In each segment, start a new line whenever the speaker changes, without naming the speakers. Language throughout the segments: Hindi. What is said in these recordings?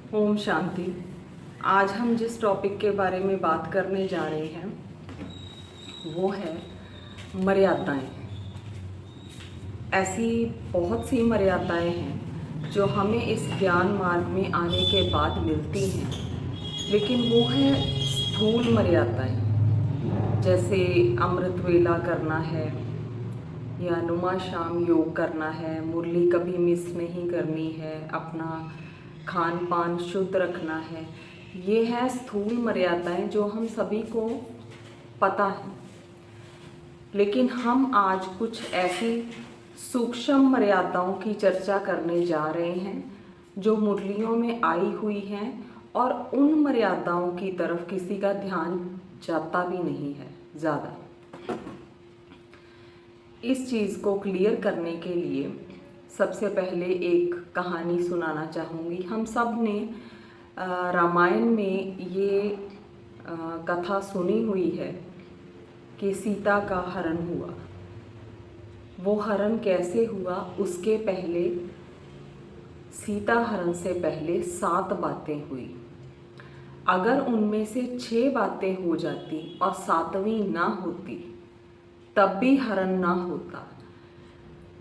ओम शांति। आज हम जिस टॉपिक के बारे में बात करने जा रहे हैं वो है मर्यादाएं। ऐसी बहुत सी मर्यादाएं हैं जो हमें इस ज्ञान मार्ग में आने के बाद मिलती हैं, लेकिन वो है स्थूल मर्यादाएं। जैसे अमृत वेला करना है या नुमा शाम योग करना है, मुरली कभी मिस नहीं करनी है, अपना खान पान शुद्ध रखना है। ये है स्थूल मर्यादाएं जो हम सभी को पता है। लेकिन हम आज कुछ ऐसी सूक्ष्म मर्यादाओं की चर्चा करने जा रहे हैं जो मुरलियों में आई हुई हैं, और उन मर्यादाओं की तरफ किसी का ध्यान जाता भी नहीं है ज़्यादा। इस चीज़ को क्लियर करने के लिए सबसे पहले एक कहानी सुनाना चाहूँगी। हम सब ने रामायण में ये कथा सुनी हुई है कि सीता का हरण हुआ। वो हरण कैसे हुआ, उसके पहले सीता हरण से पहले 7 बातें हुई। अगर उनमें से 6 बातें हो जाती और 7वीं ना होती तब भी हरण ना होता।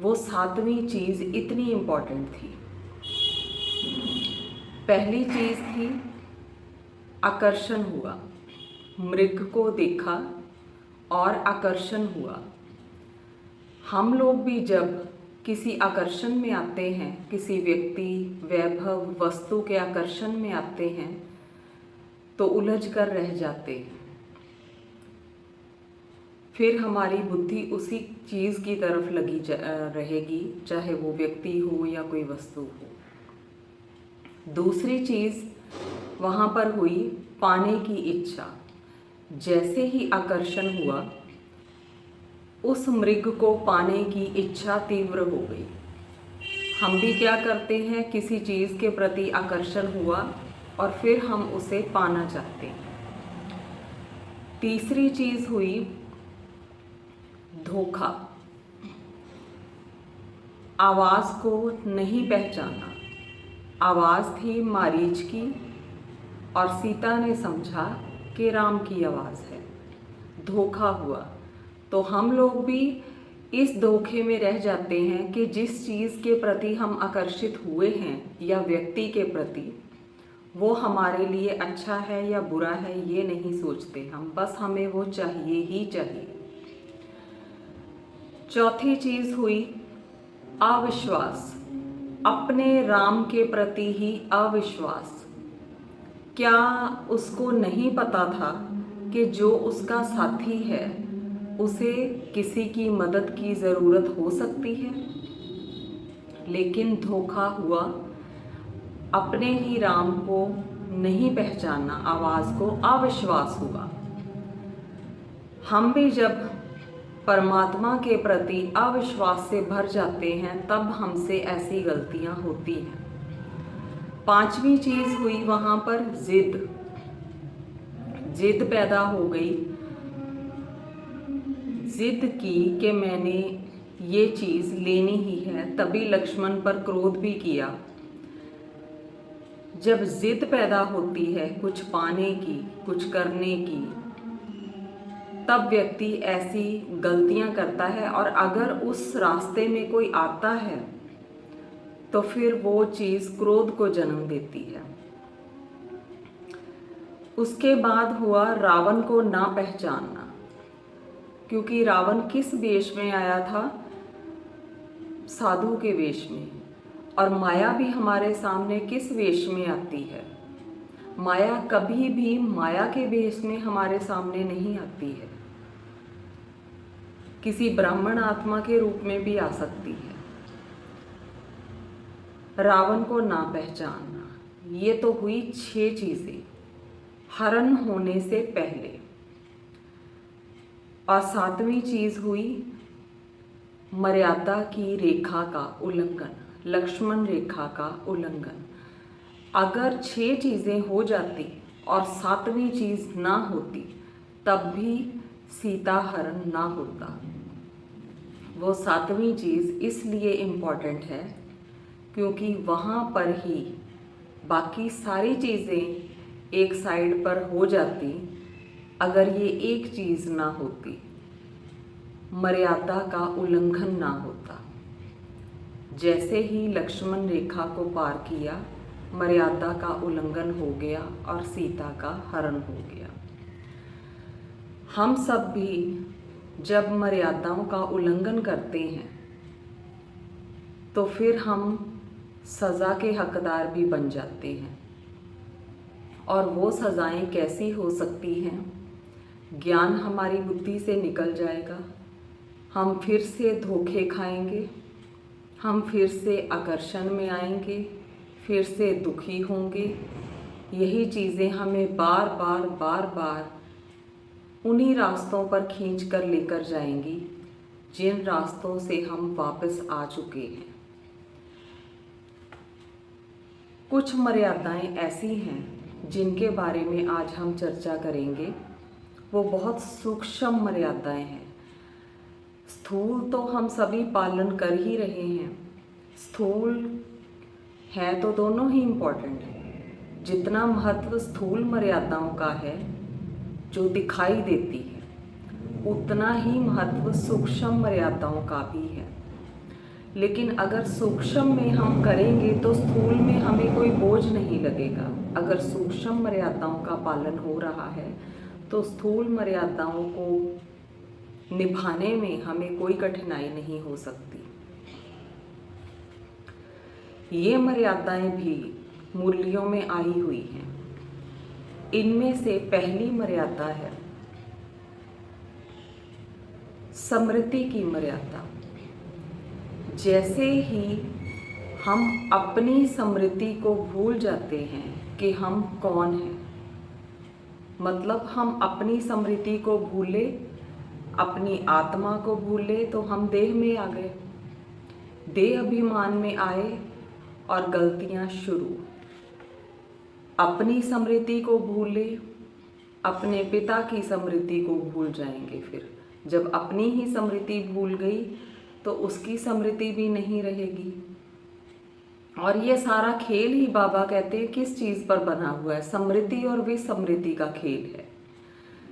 वो 7वीं चीज़ इतनी इम्पोर्टेंट थी। पहली चीज़ थी आकर्षण हुआ। मृग को देखा और आकर्षण हुआ। हम लोग भी जब किसी आकर्षण में आते हैं, किसी व्यक्ति, वैभव, वस्तु के आकर्षण में आते हैं तो उलझ कर रह जाते हैं। फिर हमारी बुद्धि उसी चीज़ की तरफ लगी रहेगी, चाहे वो व्यक्ति हो या कोई वस्तु हो। दूसरी चीज़ वहाँ पर हुई पाने की इच्छा। जैसे ही आकर्षण हुआ, उस मृग को पाने की इच्छा तीव्र हो गई। हम भी क्या करते हैं, किसी चीज़ के प्रति आकर्षण हुआ और फिर हम उसे पाना चाहते हैं। तीसरी चीज़ हुई धोखा। आवाज़ को नहीं पहचाना। आवाज़ थी मारीच की और सीता ने समझा कि राम की आवाज़ है। धोखा हुआ। तो हम लोग भी इस धोखे में रह जाते हैं कि जिस चीज़ के प्रति हम आकर्षित हुए हैं या व्यक्ति के प्रति, वो हमारे लिए अच्छा है या बुरा है ये नहीं सोचते हम, बस हमें वो चाहिए ही चाहिए। चौथी चीज़ हुई अविश्वास। अपने राम के प्रति ही अविश्वास। क्या उसको नहीं पता था कि जो उसका साथी है उसे किसी की मदद की ज़रूरत हो सकती है? लेकिन धोखा हुआ। अपने ही राम को नहीं पहचाना, आवाज़ को अविश्वास हुआ। हम भी जब परमात्मा के प्रति अविश्वास से भर जाते हैं तब हमसे ऐसी गलतियां होती हैं। 5वीं चीज़ हुई वहाँ पर जिद। जिद पैदा हो गई। जिद की कि मैंने ये चीज़ लेनी ही है। तभी लक्ष्मण पर क्रोध भी किया। जब जिद पैदा होती है कुछ पाने की, कुछ करने की, तब व्यक्ति ऐसी गलतियां करता है। और अगर उस रास्ते में कोई आता है तो फिर वो चीज़ क्रोध को जन्म देती है। उसके बाद हुआ रावण को ना पहचानना, क्योंकि रावण किस वेश में आया था? साधु के वेश में। और माया भी हमारे सामने किस वेश में आती है? माया कभी भी माया के वेश में हमारे सामने नहीं आती है। किसी ब्राह्मण आत्मा के रूप में भी आ सकती है। रावण को ना पहचानना, ये तो हुई 6 चीज़ें हरण होने से पहले। और 7वीं चीज़ हुई मर्यादा की रेखा का उल्लंघन, लक्ष्मण रेखा का उल्लंघन। अगर 6 चीज़ें हो जाती और 7वीं चीज़ ना होती तब भी सीता हरण ना होता। वो 7वीं चीज़ इसलिए इम्पॉर्टेंट है क्योंकि वहाँ पर ही बाकी सारी चीज़ें एक साइड पर हो जाती अगर ये एक चीज़ ना होती, मर्यादा का उल्लंघन ना होता। जैसे ही लक्ष्मण रेखा को पार किया, मर्यादा का उल्लंघन हो गया और सीता का हरण हो गया। हम सब भी जब मर्यादाओं का उल्लंघन करते हैं तो फिर हम सज़ा के हकदार भी बन जाते हैं। और वो सज़ाएं कैसी हो सकती हैं? ज्ञान हमारी बुद्धि से निकल जाएगा, हम फिर से धोखे खाएंगे, हम फिर से आकर्षण में आएंगे, फिर से दुखी होंगे। यही चीज़ें हमें बार बार बार बार उन्हीं रास्तों पर खींच कर लेकर जाएंगी जिन रास्तों से हम वापस आ चुके हैं। कुछ मर्यादाएं ऐसी हैं जिनके बारे में आज हम चर्चा करेंगे। वो बहुत सूक्ष्म मर्यादाएं हैं। स्थूल तो हम सभी पालन कर ही रहे हैं। स्थूल है तो दोनों ही इम्पोर्टेंट है। जितना महत्व स्थूल मर्यादाओं का है जो दिखाई देती है, उतना ही महत्व सूक्ष्म मर्यादाओं का भी है। लेकिन अगर सूक्ष्म में हम करेंगे तो स्थूल में हमें कोई बोझ नहीं लगेगा। अगर सूक्ष्म मर्यादाओं का पालन हो रहा है तो स्थूल मर्यादाओं को निभाने में हमें कोई कठिनाई नहीं हो सकती। ये मर्यादाएं भी मूल्यों में आई हुई हैं। इनमें से पहली मर्यादा है स्मृति की मर्यादा। जैसे ही हम अपनी स्मृति को भूल जाते हैं कि हम कौन हैं, मतलब हम अपनी स्मृति को भूले, अपनी आत्मा को भूले तो हम देह में आ गए, देह अभिमान में आए और गलतियां शुरू। अपनी स्मृति को भूले, अपने पिता की स्मृति को भूल जाएंगे। फिर जब अपनी ही स्मृति भूल गई तो उसकी स्मृति भी नहीं रहेगी। और ये सारा खेल ही बाबा कहते हैं किस चीज़ पर बना हुआ है? स्मृति और विस्मृति का खेल है।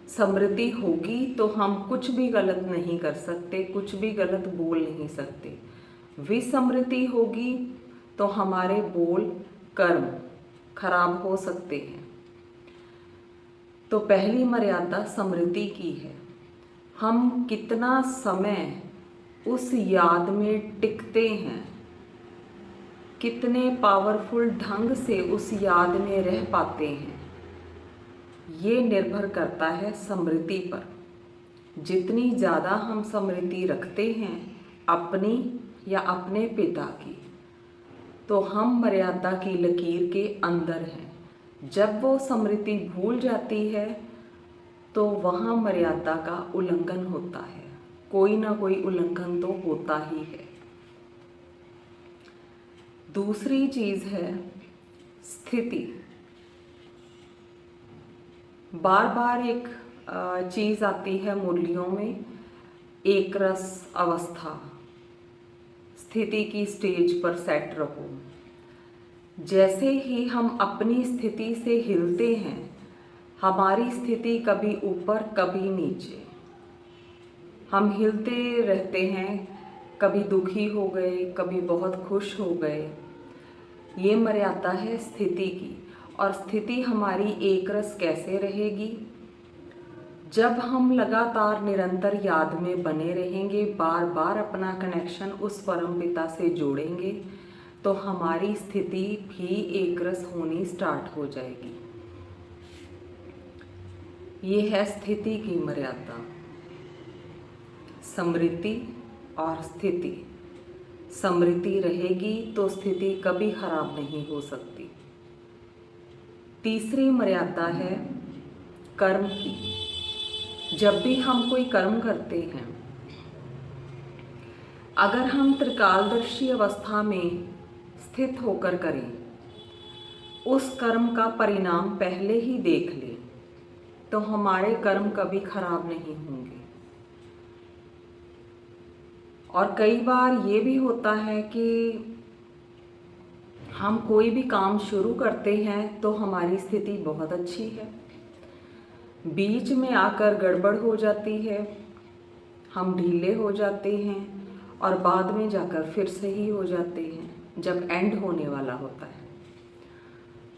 स्मृति होगी तो हम कुछ भी गलत नहीं कर सकते, कुछ भी गलत बोल नहीं सकते। विस्मृति होगी तो हमारे बोल, कर्म खराब हो सकते हैं। तो पहली मर्यादा स्मृति की है। हम कितना समय उस याद में टिकते हैं, कितने पावरफुल ढंग से उस याद में रह पाते हैं, ये निर्भर करता है स्मृति पर। जितनी ज़्यादा हम स्मृति रखते हैं अपनी या अपने पिता की, तो हम मर्यादा की लकीर के अंदर हैं। जब वो स्मृति भूल जाती है तो वहाँ मर्यादा का उल्लंघन होता है। कोई ना कोई उल्लंघन तो होता ही है। दूसरी चीज़ है स्थिति। बार बार एक चीज़ आती है मुरलियों में, एक रस अवस्था। स्थिति की स्टेज पर सेट रहो। जैसे ही हम अपनी स्थिति से हिलते हैं, हमारी स्थिति कभी ऊपर कभी नीचे, हम हिलते रहते हैं। कभी दुखी हो गए, कभी बहुत खुश हो गए। ये मर्यादा है स्थिति की। और स्थिति हमारी एक रस कैसे रहेगी? जब हम लगातार निरंतर याद में बने रहेंगे, बार बार अपना कनेक्शन उस परम पिता से जोड़ेंगे, तो हमारी स्थिति भी एक रस होनी स्टार्ट हो जाएगी। ये है स्थिति की मर्यादा। स्मृति और स्थिति। स्मृति रहेगी तो स्थिति कभी खराब नहीं हो सकती। तीसरी मर्यादा है कर्म की। जब भी हम कोई कर्म करते हैं, अगर हम त्रिकालदर्शी अवस्था में स्थित होकर करें, उस कर्म का परिणाम पहले ही देख लें, तो हमारे कर्म कभी खराब नहीं होंगे। और कई बार ये भी होता है कि हम कोई भी काम शुरू करते हैं तो हमारी स्थिति बहुत अच्छी है, बीच में आकर गड़बड़ हो जाती है, हम ढीले हो जाते हैं और बाद में जाकर फिर सही हो जाते हैं जब एंड होने वाला होता है।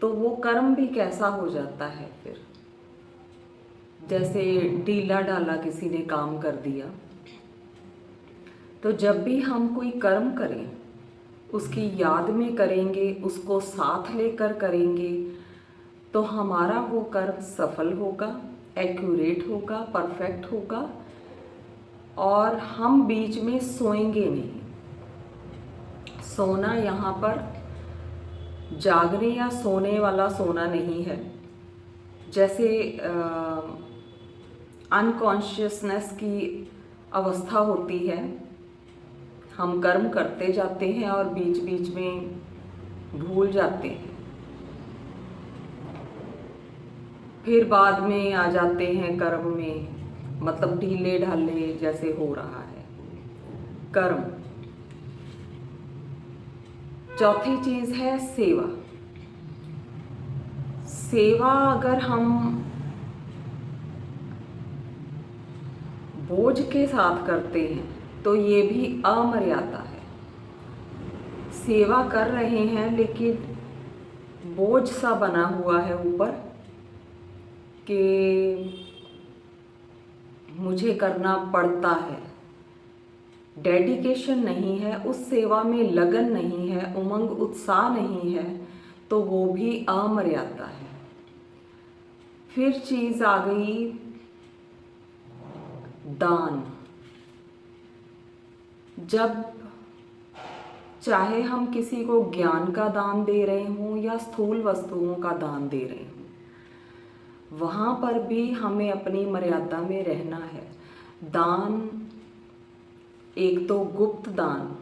तो वो कर्म भी कैसा हो जाता है फिर, जैसे ढीला ढाला किसी ने काम कर दिया। तो जब भी हम कोई कर्म करें उसकी याद में करेंगे, उसको साथ लेकर करेंगे, तो हमारा वो कर्म सफल होगा, एक्यूरेट होगा, परफेक्ट होगा और हम बीच में सोएंगे नहीं। सोना यहाँ पर जागने या सोने वाला सोना नहीं है। जैसे अनकॉन्शियसनेस की अवस्था होती है, हम कर्म करते जाते हैं और बीच बीच में भूल जाते हैं, फिर बाद में आ जाते हैं कर्म में, मतलब ढीले ढाले जैसे हो रहा है कर्म। चौथी चीज है सेवा। सेवा अगर हम बोझ के साथ करते हैं तो ये भी अमर्यादा है। सेवा कर रहे हैं लेकिन बोझ सा बना हुआ है ऊपर कि मुझे करना पड़ता है, डेडिकेशन नहीं है, उस सेवा में लगन नहीं है, उमंग उत्साह नहीं है, तो वो भी अमर्यादा है। फिर चीज आ गई दान। जब चाहे हम किसी को ज्ञान का दान दे रहे हों या स्थूल वस्तुओं का दान दे रहे हों, वहाँ पर भी हमें अपनी मर्यादा में रहना है। दान, एक तो गुप्त दान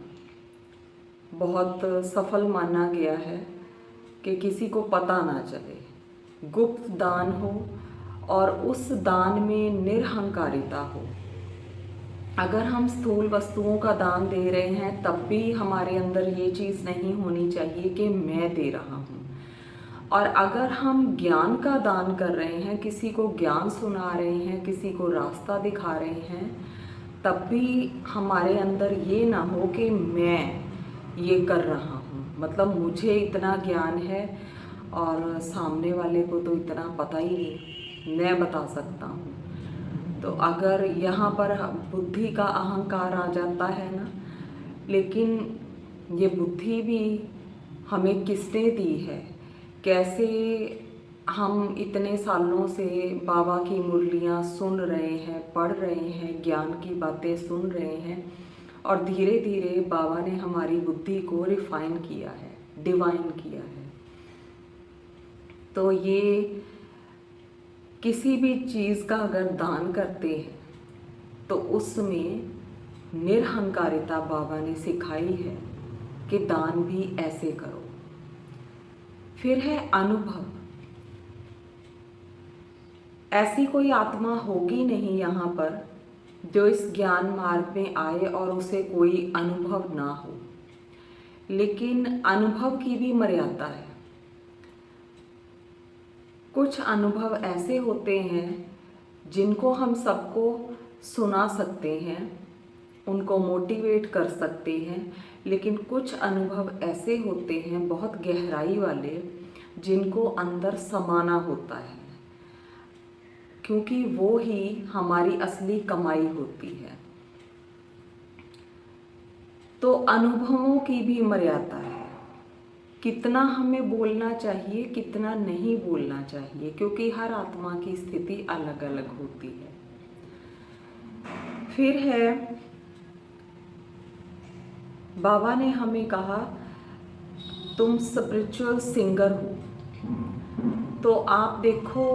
बहुत सफल माना गया है कि किसी को पता ना चले, गुप्त दान हो और उस दान में निरहंकारिता हो। अगर हम स्थूल वस्तुओं का दान दे रहे हैं तब भी हमारे अंदर ये चीज़ नहीं होनी चाहिए कि मैं दे रहा हूँ। और अगर हम ज्ञान का दान कर रहे हैं, किसी को ज्ञान सुना रहे हैं, किसी को रास्ता दिखा रहे हैं, तब भी हमारे अंदर ये ना हो कि मैं ये कर रहा हूँ, मतलब मुझे इतना ज्ञान है और सामने वाले को तो इतना पता ही नहीं, मैं बता सकता हूँ। तो अगर यहाँ पर बुद्धि का अहंकार आ जाता है ना, लेकिन ये बुद्धि भी हमें किसने दी है? कैसे हम इतने सालों से बाबा की मुरलियाँ सुन रहे हैं, पढ़ रहे हैं, ज्ञान की बातें सुन रहे हैं और धीरे धीरे बाबा ने हमारी बुद्धि को रिफाइन किया है, डिवाइन किया है। तो ये किसी भी चीज़ का अगर दान करते हैं तो उसमें निरहंकारिता बाबा ने सिखाई है कि दान भी ऐसे करो। फिर है अनुभव। ऐसी कोई आत्मा होगी नहीं यहाँ पर जो इस ज्ञान मार्ग में आए और उसे कोई अनुभव ना हो, लेकिन अनुभव की भी मर्यादा है। कुछ अनुभव ऐसे होते हैं जिनको हम सबको सुना सकते हैं, उनको मोटिवेट कर सकते हैं, लेकिन कुछ अनुभव ऐसे होते हैं बहुत गहराई वाले जिनको अंदर समाना होता है, क्योंकि वो ही हमारी असली कमाई होती है। तो अनुभवों की भी मर्यादा है, कितना हमें बोलना चाहिए, कितना नहीं बोलना चाहिए, क्योंकि हर आत्मा की स्थिति अलग अलग होती है। फिर है बाबा ने हमें कहा तुम स्पिरिचुअल सिंगर हो। तो आप देखो,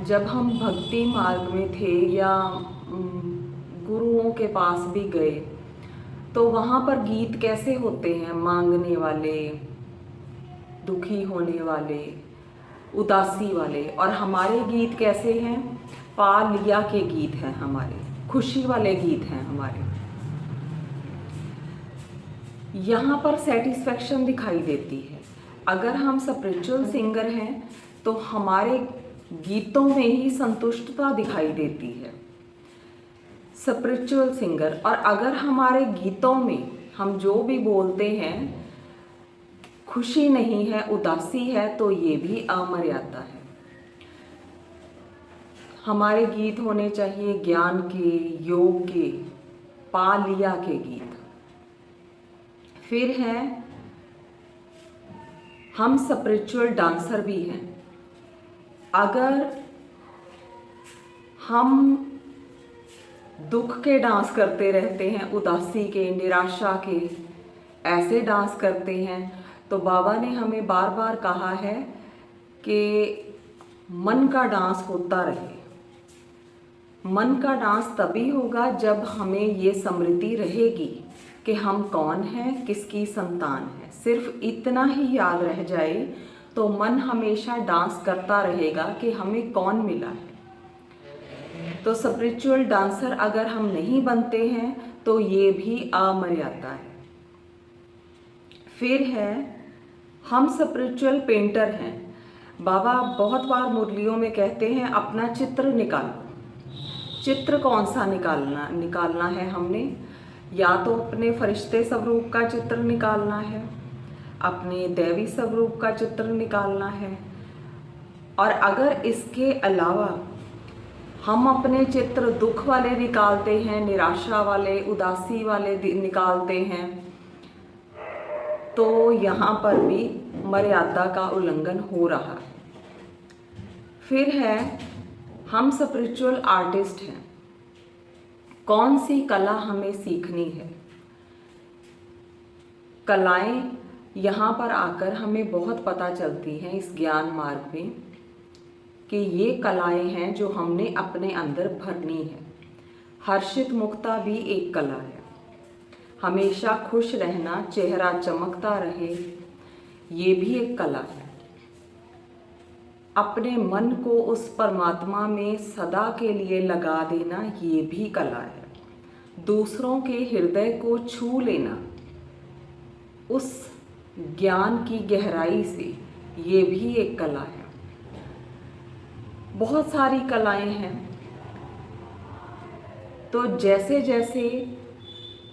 जब हम भक्ति मार्ग में थे या गुरुओं के पास भी गए तो वहाँ पर गीत कैसे होते हैं? मांगने वाले, दुखी होने वाले, उदासी वाले। और हमारे गीत कैसे हैं? पा लिया के गीत हैं हमारे, खुशी वाले गीत हैं हमारे। यहाँ पर सेटिस्फैक्शन दिखाई देती है। अगर हम स्पिरिचुअल सिंगर हैं तो हमारे गीतों में ही संतुष्टता दिखाई देती है, स्पिरिचुअल सिंगर। और अगर हमारे गीतों में हम जो भी बोलते हैं खुशी नहीं है, उदासी है, तो ये भी अमर्यादा है। हमारे गीत होने चाहिए ज्ञान के, योग के, पा लिया के गीत। फिर है हम स्पिरिचुअल डांसर भी हैं। अगर हम दुख के डांस करते रहते हैं, उदासी के, निराशा के, ऐसे डांस करते हैं, तो बाबा ने हमें बार बार कहा है कि मन का डांस होता रहे। मन का डांस तभी होगा जब हमें ये स्मृति रहेगी कि हम कौन हैं, किसकी संतान है। सिर्फ इतना ही याद रह जाए तो मन हमेशा डांस करता रहेगा कि हमें कौन मिला है। तो स्पिरिचुअल डांसर अगर हम नहीं बनते हैं तो ये भी अमर्यादा है। फिर है हम स्पिरिचुअल पेंटर हैं। बाबा बहुत बार मुरलियों में कहते हैं अपना चित्र निकालो। चित्र कौन सा निकालना है हमने? या तो अपने फरिश्ते स्वरूप का चित्र निकालना है, अपने दैवी स्वरूप का चित्र निकालना है, और अगर इसके अलावा हम अपने चित्र दुख वाले निकालते हैं, निराशा वाले, उदासी वाले निकालते हैं, तो यहाँ पर भी मर्यादा का उल्लंघन हो रहा है। फिर है हम स्पिरिचुअल आर्टिस्ट हैं। कौन सी कला हमें सीखनी है? कलाएं यहाँ पर आकर हमें बहुत पता चलती हैं इस ज्ञान मार्ग में कि ये कलाएं हैं जो हमने अपने अंदर भरनी है। हर्षित मुक्ता भी एक कला है। हमेशा खुश रहना, चेहरा चमकता रहे, ये भी एक कला है। अपने मन को उस परमात्मा में सदा के लिए लगा देना, ये भी कला है। दूसरों के हृदय को छू लेना उस ज्ञान की गहराई से, ये भी एक कला है। बहुत सारी कलाएं हैं। तो जैसे जैसे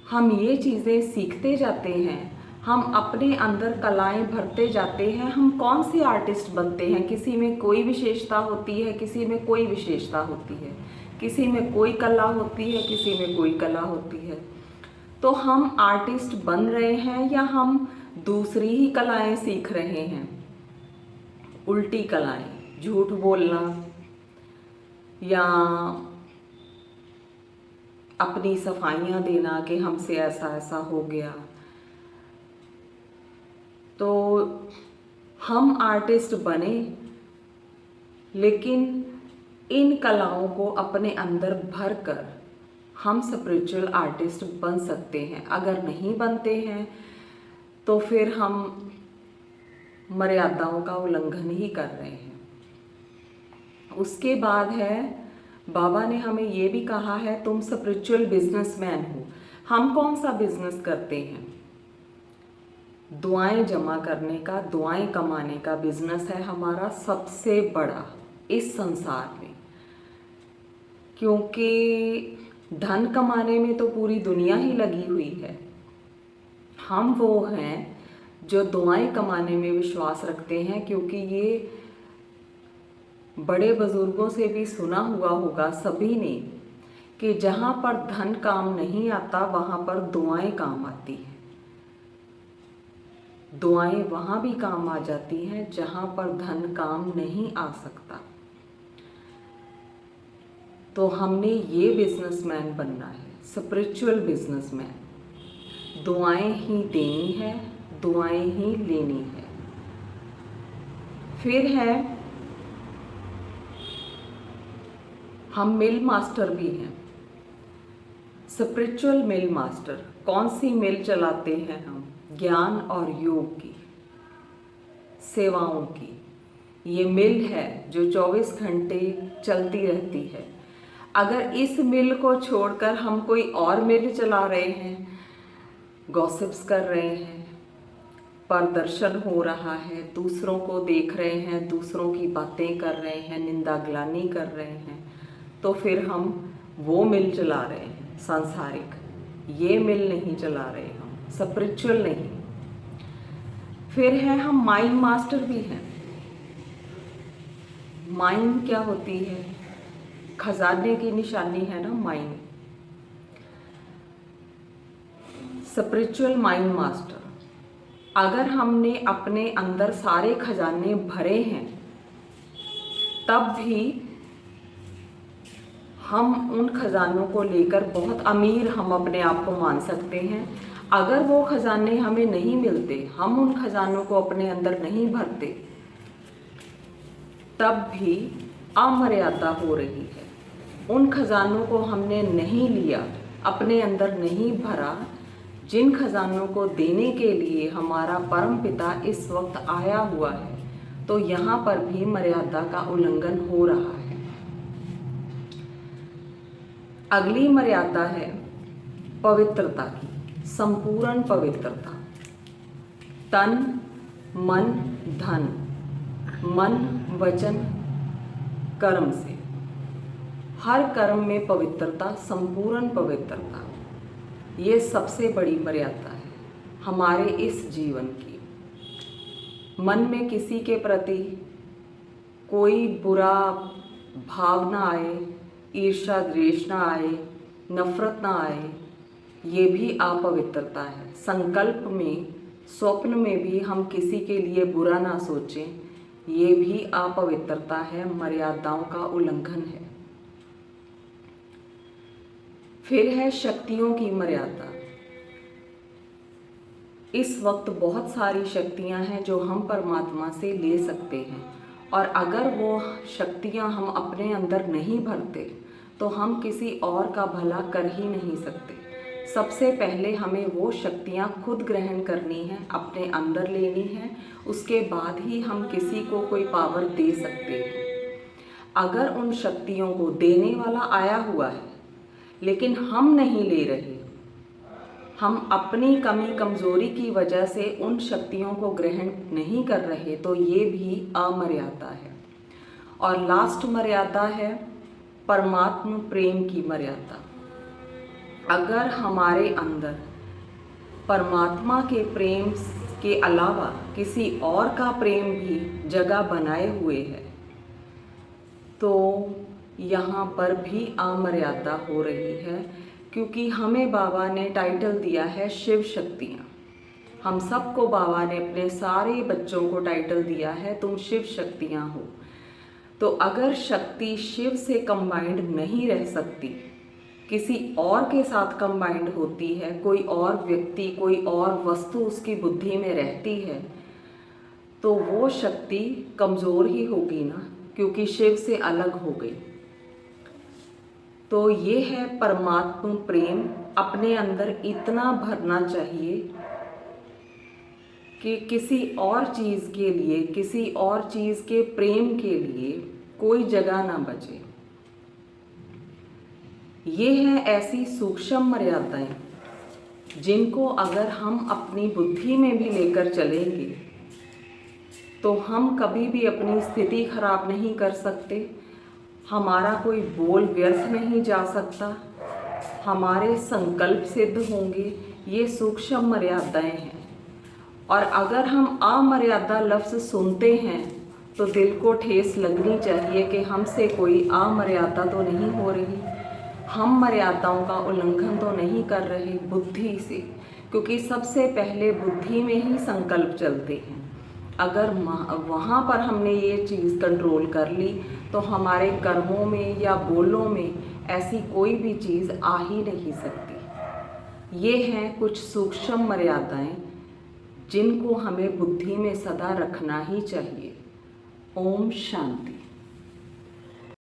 हम ये चीज़ें सीखते जाते हैं, हम अपने अंदर कलाएं भरते जाते हैं। हम कौन से आर्टिस्ट बनते हैं? किसी में कोई विशेषता होती है, किसी में कोई विशेषता होती है, किसी में कोई कला होती है, किसी में कोई कला होती है। तो हम आर्टिस्ट बन रहे हैं या हम दूसरी ही कलाएं सीख रहे हैं? उल्टी कलाएं, झूठ बोलना या अपनी सफाइयाँ देना कि हमसे ऐसा ऐसा हो गया। तो हम आर्टिस्ट बने, लेकिन इन कलाओं को अपने अंदर भर कर हम स्पिरिचुअल आर्टिस्ट बन सकते हैं। अगर नहीं बनते हैं तो फिर हम मर्यादाओं का उल्लंघन ही कर रहे हैं। उसके बाद है बाबा ने हमें ये भी कहा है तुम स्पिरिचुअल बिजनेसमैन हो। हम कौन सा बिजनेस करते हैं? दुआएं जमा करने का, दुआएं कमाने का बिजनेस है हमारा सबसे बड़ा इस संसार में। क्योंकि धन कमाने में तो पूरी दुनिया ही लगी हुई है। हम वो हैं जो दुआएं कमाने में विश्वास रखते हैं, क्योंकि ये बड़े बुजुर्गों से भी सुना हुआ होगा सभी ने कि जहाँ पर धन काम नहीं आता वहाँ पर दुआएं काम आती हैं। दुआएं वहाँ भी काम आ जाती हैं जहाँ पर धन काम नहीं आ सकता। तो हमने ये बिजनेसमैन बनना है, स्पिरिचुअल बिजनेसमैन। दुआएं ही देनी है, दुआएं ही लेनी है। फिर है हम मिल मास्टर भी हैं, स्पिरिचुअल मिल मास्टर। कौन सी मिल चलाते हैं हम? ज्ञान और योग की, सेवाओं की। ये मिल है जो 24 घंटे चलती रहती है। अगर इस मिल को छोड़कर हम कोई और मिल चला रहे हैं गॉसिप्स कर रहे हैं, प्रदर्शन हो रहा है, दूसरों को देख रहे हैं, दूसरों की बातें कर रहे हैं, निंदा ग्लानि कर रहे हैं, तो फिर हम वो मिल चला रहे हैं सांसारिक, ये मिल नहीं चला रहे, हम स्पिरिचुअल नहीं। फिर है हम माइंड मास्टर भी हैं। माइंड क्या होती है? खजाने की निशानी है ना माइंड। Spiritual mind master. अगर हमने अपने अंदर सारे खजाने भरे हैं तब भी हम उन खजानों को लेकर बहुत अमीर हम अपने आप को मान सकते हैं। अगर वो खजाने हमें नहीं मिलते, हम उन खजानों को अपने अंदर नहीं भरते, तब भी अमर्यादा हो रही है। उन खजानों को हमने नहीं लिया, अपने अंदर नहीं भरा, जिन खजानों को देने के लिए हमारा परम पिता इस वक्त आया हुआ है, तो यहाँ पर भी मर्यादा का उल्लंघन हो रहा है। अगली मर्यादा है पवित्रता की, संपूर्ण पवित्रता। तन मन धन, मन वचन कर्म से, हर कर्म में पवित्रता, संपूर्ण पवित्रता, ये सबसे बड़ी मर्यादा है हमारे इस जीवन की। मन में किसी के प्रति कोई बुरा भाव ना आए, ईर्ष्या द्वेष ना आए, नफरत ना आए, ये भी अपवित्रता है। संकल्प में, स्वप्न में भी हम किसी के लिए बुरा ना सोचें, ये भी अपवित्रता है, मर्यादाओं का उल्लंघन है। फिर है शक्तियों की मर्यादा। इस वक्त बहुत सारी शक्तियां हैं जो हम परमात्मा से ले सकते हैं, और अगर वो शक्तियां हम अपने अंदर नहीं भरते तो हम किसी और का भला कर ही नहीं सकते। सबसे पहले हमें वो शक्तियां खुद ग्रहण करनी है, अपने अंदर लेनी है, उसके बाद ही हम किसी को कोई पावर दे सकते हैं। अगर उन शक्तियों को देने वाला आया हुआ है लेकिन हम नहीं ले रहे, हम अपनी कमी कमज़ोरी की वजह से उन शक्तियों को ग्रहण नहीं कर रहे, तो ये भी अमर्यादा है। और लास्ट मर्यादा है परमात्मा प्रेम की मर्यादा। अगर हमारे अंदर परमात्मा के प्रेम के अलावा किसी और का प्रेम भी जगह बनाए हुए है, तो यहाँ पर भी अमर्यादा हो रही है, क्योंकि हमें बाबा ने टाइटल दिया है शिव शक्तियाँ। हम सबको बाबा ने, अपने सारे बच्चों को टाइटल दिया है तुम शिव शक्तियाँ हो। तो अगर शक्ति शिव से कंबाइंड नहीं रह सकती, किसी और के साथ कंबाइंड होती है, कोई और व्यक्ति, कोई और वस्तु उसकी बुद्धि में रहती है, तो वो शक्ति कमज़ोर ही होगी ना, क्योंकि शिव से अलग हो गई। तो ये है परमात्मा प्रेम। अपने अंदर इतना भरना चाहिए कि किसी और चीज़ के लिए, किसी और चीज़ के प्रेम के लिए कोई जगह ना बचे। ये है ऐसी सूक्ष्म मर्यादाएं जिनको अगर हम अपनी बुद्धि में भी लेकर चलेंगे तो हम कभी भी अपनी स्थिति खराब नहीं कर सकते, हमारा कोई बोल व्यर्थ नहीं जा सकता, हमारे संकल्प सिद्ध होंगे। ये सूक्ष्म मर्यादाएं हैं। और अगर हम अमर्यादा लफ्ज़ सुनते हैं तो दिल को ठेस लगनी चाहिए कि हमसे कोई अमर्यादा तो नहीं हो रही, हम मर्यादाओं का उल्लंघन तो नहीं कर रहे बुद्धि से, क्योंकि सबसे पहले बुद्धि में ही संकल्प चलते हैं। अगर वहाँ पर हमने ये चीज़ कंट्रोल कर ली तो हमारे कर्मों में या बोलों में ऐसी कोई भी चीज़ आ ही नहीं सकती। ये हैं कुछ सूक्ष्म मर्यादाएं जिनको हमें बुद्धि में सदा रखना ही चाहिए। ओम शांति।